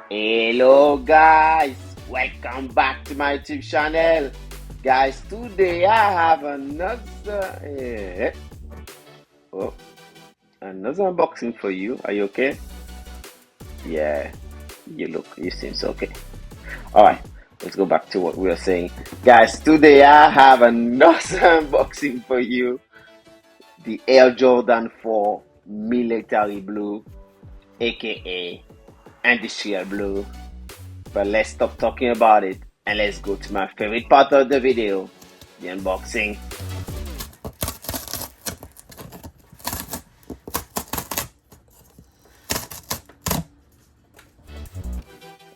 Hello guys, welcome back to my YouTube channel. Guys, today I have oh, another unboxing for you. Are you okay? Yeah, you seems okay. Alright, let's go back to what we were saying. Guys, today I have another unboxing for you. The Air Jordan 4 Military Blue, aka Industrial Blue. But let's stop talking about it and let's go to my favorite part of the video, the unboxing.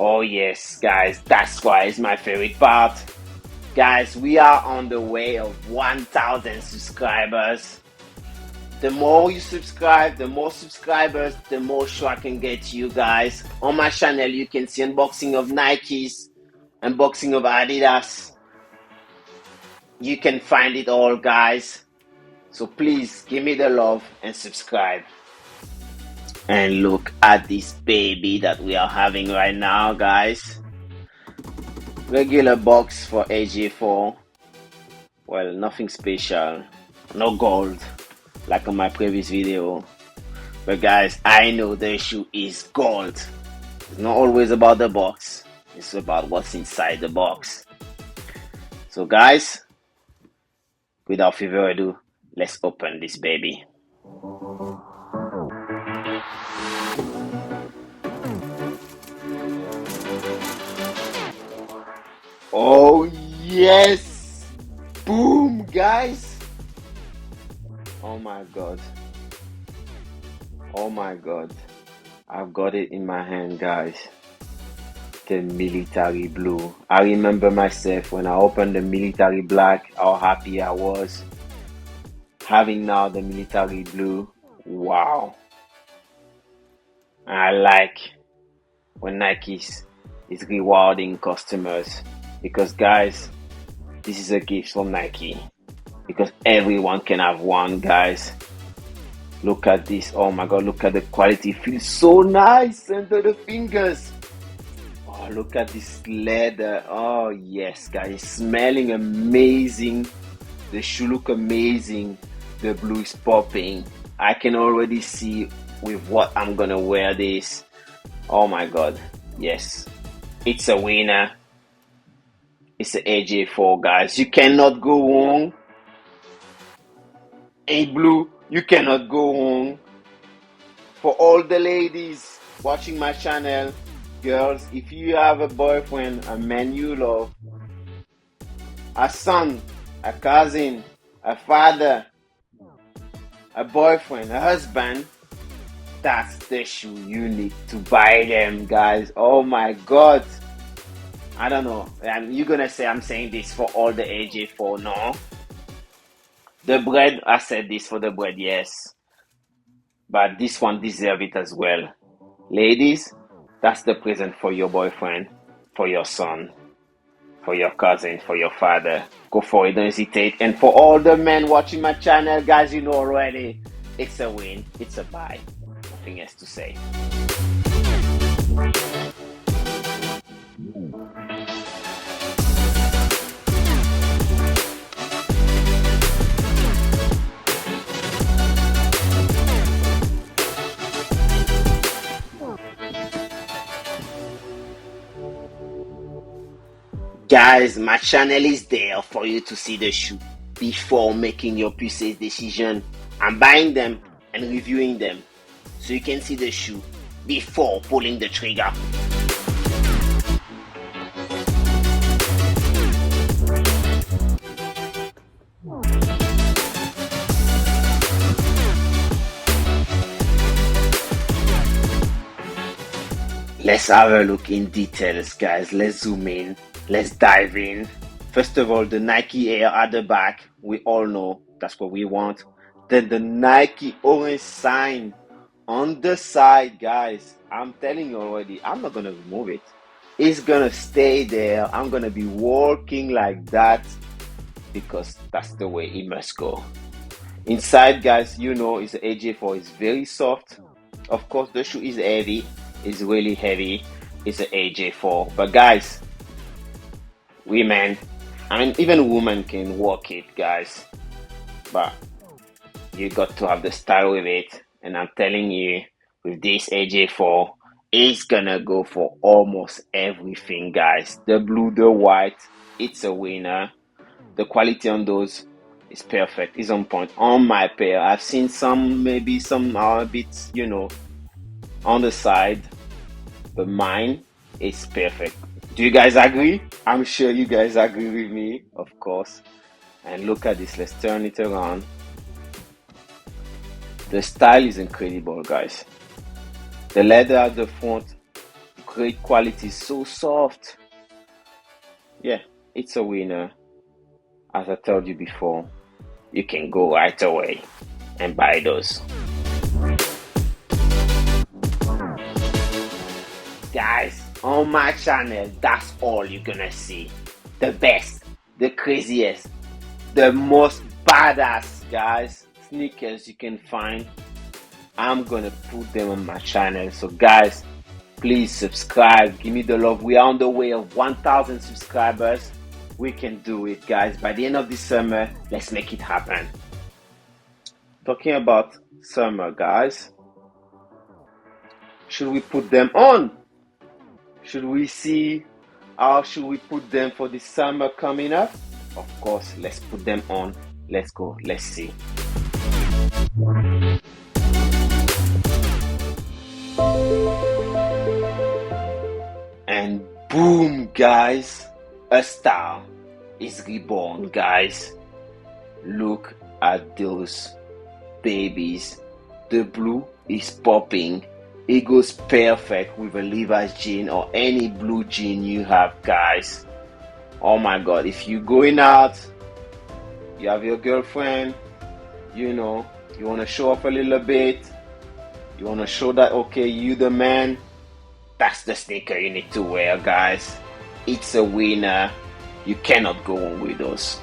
Oh yes, guys, that's why it's my favorite part. Guys, we are on the way of 1,000 subscribers. The more you subscribe, the more subscribers, the more show I can get you guys. On my channel, you can see unboxing of Nikes, unboxing of Adidas. You can find it all, guys. So please give me the love and subscribe. And look at this baby that we are having right now, guys. Regular box for AJ4. Well, nothing special. No gold like on my previous video. But guys, I know the shoe is gold. It's not always about the box. It's about what's inside the box. So guys, without further ado, let's open this baby. Oh yes! Boom, guys! Oh my god. Oh my god. I've got it in my hand, guys. The military blue. I remember myself when I opened the military black, how happy I was. Having now the military blue. Wow. I like when Nike is rewarding customers. Because guys, this is a gift from Nike. Because everyone can have one, guys. Look at this. Oh my god, look at the quality. It feels so nice under the fingers. Oh, look at this leather. Oh yes, guys. It's smelling amazing. The shoe look amazing. The blue is popping. I can already see with what I'm gonna wear this. Oh my god. Yes. It's a winner. It's the AJ4, guys. You cannot go wrong. In blue, you cannot go wrong. For all the ladies watching my channel, girls, if you have a boyfriend, a man you love, a son, a cousin, a father, a boyfriend, a husband, that's the shoe you need to buy them, guys. Oh my god. I don't know. You're gonna say I'm saying this for all the AJ4. No. The bread, I said this for the bread, yes. But this one deserves it as well. Ladies, that's the present for your boyfriend, for your son, for your cousin, for your father. Go for it, don't hesitate. And for all the men watching my channel, guys, you know already, it's a win, it's a buy. Nothing else to say. Guys, my channel is there for you to see the shoe before making your purchase decision. I'm buying them and reviewing them so you can see the shoe before pulling the trigger. Let's have a look in details, guys. Let's zoom in. Let's dive in. First of all, the Nike Air at the back. We all know that's what we want. Then the Nike orange sign on the side, guys. I'm telling you already, I'm not gonna remove it. It's gonna stay there. I'm gonna be walking like that because that's the way it must go. Inside, guys, you know, it's AJ4. It's very soft. Of course, the shoe is heavy. It's really heavy. It's an AJ4. But guys, women, I mean, even women can walk it, guys. But you got to have the style with it. And I'm telling you, with this AJ4, it's gonna go for almost everything, guys. The blue, the white, it's a winner. The quality on those is perfect. It's on point. On my pair, I've seen some, maybe some are a bit, you know, on the side, but mine is perfect. Do you guys agree? I'm sure you guys agree with me, of course. And look at this. Let's turn it around. The style is incredible, guys. The leather at the front, great quality, so soft. Yeah, it's a winner. As I told you before, you can go right away and buy those. Guys, on my channel, that's all you're gonna see. The best, the craziest, the most badass, guys, sneakers you can find. I'm gonna put them on my channel. So guys, please subscribe, give me the love. We are on the way of 1,000 subscribers. We can do it, guys. By the end of this summer, let's make it happen. Talking about summer, guys, should we put them on? Should we see how should we put them for the summer coming up? Of course, let's put them on. Let's go, let's see. And boom, guys, a star is reborn, guys. Look at those babies. The blue is popping. It goes perfect with a Levi's jean or any blue jean you have, guys. Oh my god, if you're going out, you have your girlfriend, you know, you want to show off a little bit, you want to show that, okay, you the man, that's the sneaker you need to wear, guys. It's a winner. You cannot go on with those.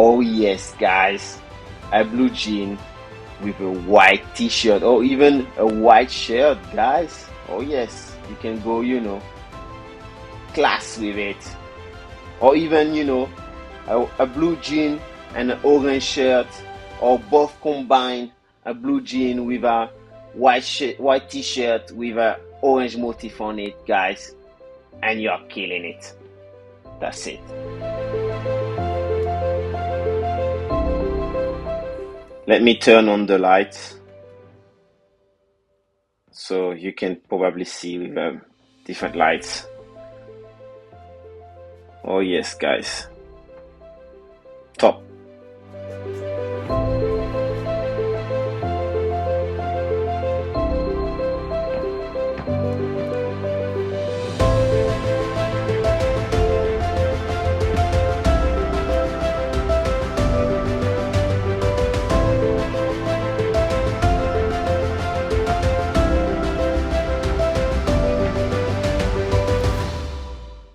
Oh yes, guys, a blue jean with a white t-shirt or even a white shirt, guys. Oh yes, you can go, you know, class with it. Or even, you know, a blue jean and an orange shirt, or both combined, a blue jean with a white t-shirt with a orange motif on it, guys, and you're killing it. That's it. Let me turn on the lights so you can probably see with different lights. Oh yes, guys, top.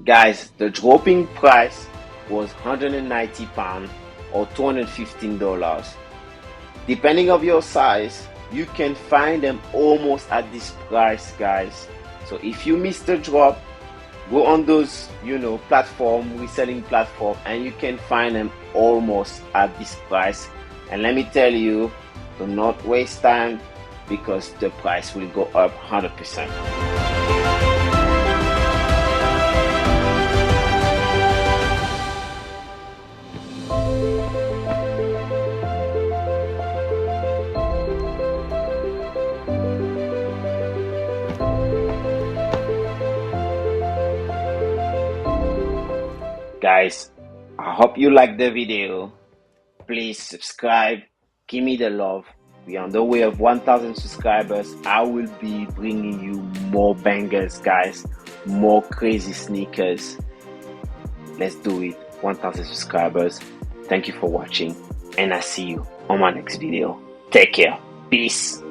Guys, the dropping price was £190 or $215. Depending on your size, you can find them almost at this price, guys. So if you miss the drop, go on those, you know, reselling platform, and you can find them almost at this price. And let me tell you, do not waste time, because the price will go up 100%. Guys, I hope you liked the video. Please subscribe, give me the love. We are on the way of 1,000 subscribers. I will be bringing you more bangers, guys, more crazy sneakers. Let's do it. 1,000 subscribers. Thank you for watching, and I see you on my next video. Take care. Peace.